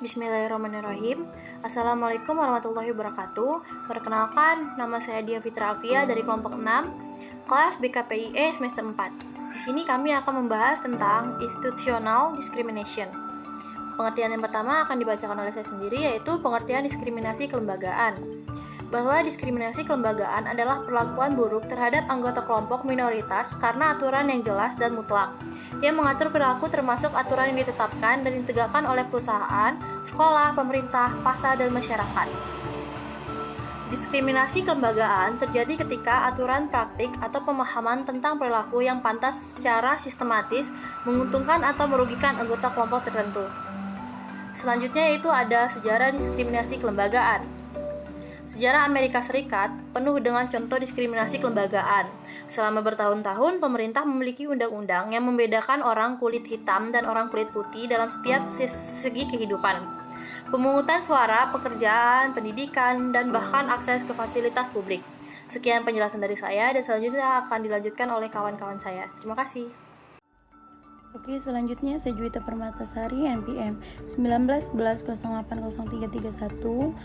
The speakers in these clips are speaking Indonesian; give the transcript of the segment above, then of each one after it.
Bismillahirrahmanirrahim. Assalamualaikum warahmatullahi wabarakatuh. Perkenalkan, nama saya Dia Fitra Alfia dari kelompok 6, kelas BKPIE semester 4. Di sini kami akan membahas tentang institutional discrimination. Pengertian yang pertama akan dibacakan oleh saya sendiri, yaitu pengertian diskriminasi kelembagaan. Bahwa diskriminasi kelembagaan adalah perlakuan buruk terhadap anggota kelompok minoritas karena aturan yang jelas dan mutlak yang mengatur perilaku, termasuk aturan yang ditetapkan dan ditegakkan oleh perusahaan, sekolah, pemerintah, pasar, dan masyarakat. Diskriminasi kelembagaan terjadi ketika aturan praktik atau pemahaman tentang perilaku yang pantas secara sistematis menguntungkan atau merugikan anggota kelompok tertentu. Selanjutnya yaitu ada sejarah diskriminasi kelembagaan. Sejarah Amerika Serikat penuh dengan contoh diskriminasi kelembagaan. Selama bertahun-tahun, pemerintah memiliki undang-undang yang membedakan orang kulit hitam dan orang kulit putih dalam setiap segi kehidupan. Pemungutan suara, pekerjaan, pendidikan, dan bahkan akses ke fasilitas publik. Sekian penjelasan dari saya, dan selanjutnya akan dilanjutkan oleh kawan-kawan saya. Terima kasih. Oke, selanjutnya saya Juwita Permatasari, NPM 1911080331.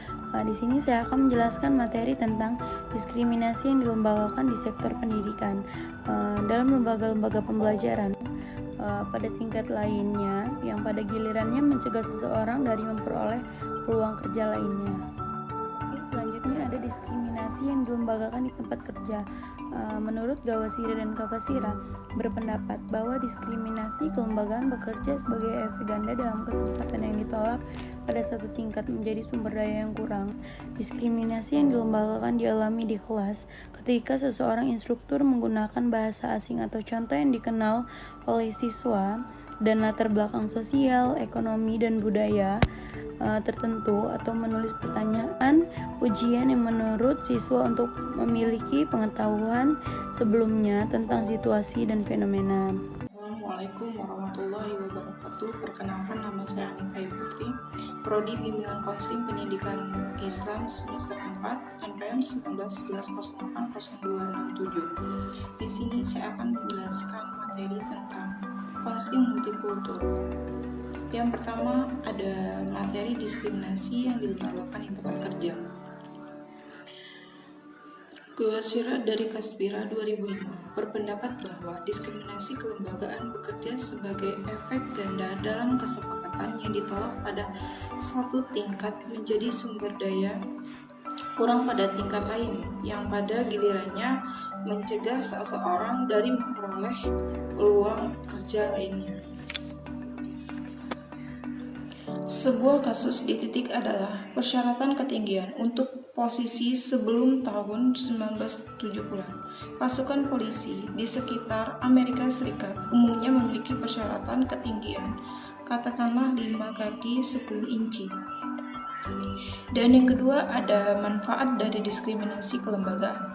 Di sini saya akan menjelaskan materi tentang diskriminasi yang dilembagakan di sektor pendidikan dalam lembaga-lembaga pembelajaran pada tingkat lainnya yang pada gilirannya mencegah seseorang dari memperoleh peluang kerja lainnya. Oke, selanjutnya ada diskriminasi yang dilembagakan di tempat kerja. Menurut Gawasira dan Kavasira berpendapat bahwa diskriminasi kelembagaan bekerja sebagai efek ganda dalam kesempatan yang ditolak pada satu tingkat menjadi sumber daya yang kurang. Diskriminasi yang dilembagakan dialami di kelas ketika seseorang instruktur menggunakan bahasa asing atau contoh yang dikenal oleh siswa dan latar belakang sosial, ekonomi, dan budaya tertentu, atau menulis pertanyaan ujian yang menurut siswa untuk memiliki pengetahuan sebelumnya tentang situasi dan fenomena. Assalamualaikum warahmatullahi wabarakatuh. Perkenalkan, nama saya Anita Putri, Prodi Bimbingan Konseling Pendidikan Islam semester 4, NPM 1911080267. Di sini saya akan menjelaskan materi tentang konseling multikultur. Yang pertama ada materi diskriminasi yang dilembagakan di tempat kerja. Gawasira dari Kasbira 2005 berpendapat bahwa diskriminasi kelembagaan bekerja sebagai efek ganda dalam kesepakatan yang ditolak pada satu tingkat menjadi sumber daya kurang pada tingkat lain yang pada gilirannya mencegah seseorang dari memperoleh peluang kerja lainnya. Sebuah kasus dititik adalah persyaratan ketinggian untuk posisi sebelum tahun 1970-an. Pasukan polisi di sekitar Amerika Serikat umumnya memiliki persyaratan ketinggian, katakanlah 5 kaki 10 inci. Dan yang kedua ada manfaat dari diskriminasi kelembagaan.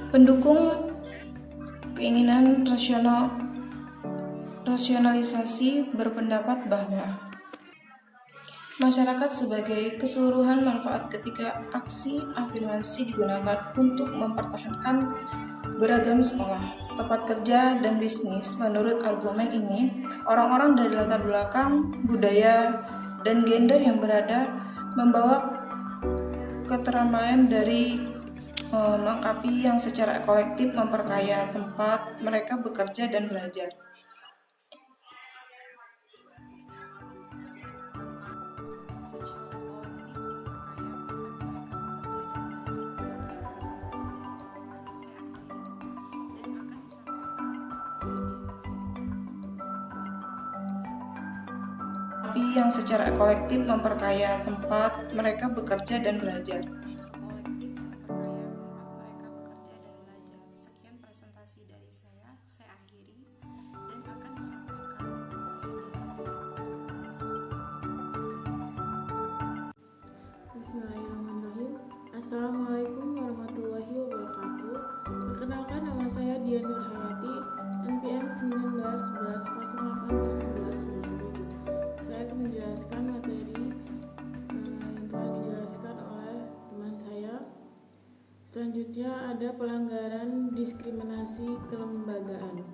Pendukung keinginan rasionalisasi berpendapat bahwa masyarakat sebagai keseluruhan manfaat ketika aksi afirmasi digunakan untuk mempertahankan beragam sekolah, tempat kerja, dan bisnis. Menurut argumen ini, orang-orang dari latar belakang, budaya, dan gender yang berada membawa keteramaian dari melengkapi yang secara kolektif memperkaya tempat mereka bekerja dan belajar. Yang secara kolektif memperkaya tempat mereka bekerja dan belajar. Sekian presentasi dari saya akhiri dan akan disampaikan. Bismillahirrahmanirrahim. Assalamualaikum warahmatullahi wabarakatuh. Perkenalkan, nama saya Dian Nurhayati, NPM 1911080297. Saya akan menjelaskan materi yang telah dijelaskan oleh teman saya. Selanjutnya ada pelanggaran diskriminasi kelembagaan.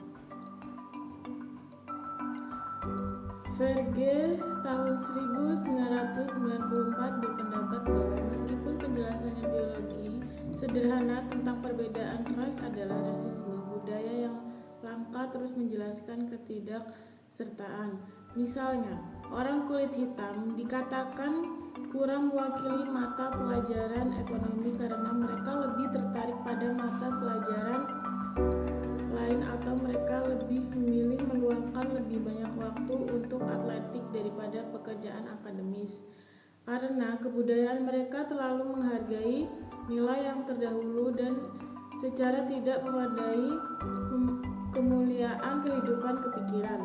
Verger tahun 1994 berpendapat bahwa meskipun penjelasannya biologi sederhana tentang perbedaan ras adalah rasisme, budaya yang langka terus menjelaskan ketidaksertaan. Misalnya, orang kulit hitam dikatakan kurang mewakili mata pelajaran ekonomi karena mereka lebih tertarik pada mata pelajaran lain atau mereka lebih memilih meluangkan lebih banyak waktu untuk atletik daripada pekerjaan akademis. Karena kebudayaan mereka terlalu menghargai nilai yang terdahulu dan secara tidak mewadai kemuliaan kehidupan kepikiran.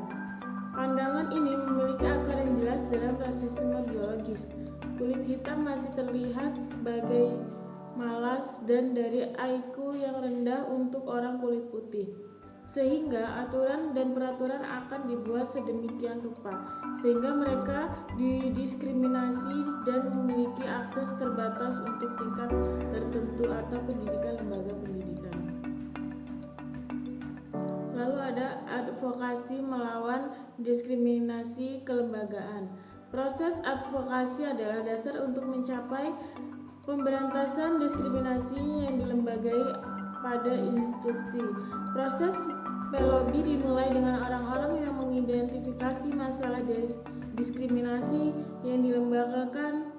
Pandangan ini memiliki akar yang jelas dalam rasisme biologis. Kulit hitam masih terlihat sebagai malas dan dari IQ yang rendah untuk orang kulit putih, sehingga aturan dan peraturan akan dibuat sedemikian rupa sehingga mereka didiskriminasi dan memiliki akses terbatas untuk tingkat tertentu atau pendidikan lembaga pendidikan. Lalu ada advokasi melawan diskriminasi kelembagaan. Proses advokasi adalah dasar untuk mencapai pemberantasan diskriminasi yang dilembagai pada institusi. Proses pelobi dimulai dengan orang-orang yang mengidentifikasi masalah diskriminasi yang dilembagakan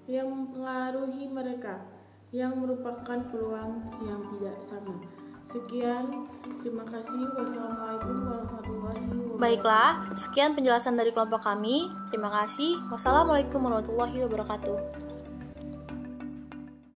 yang mempengaruhi mereka, yang merupakan peluang yang tidak sama. Sekian, terima kasih. Wassalamualaikum warahmatullahi wabarakatuh. Baiklah, sekian penjelasan dari kelompok kami. Terima kasih. Wassalamualaikum warahmatullahi wabarakatuh.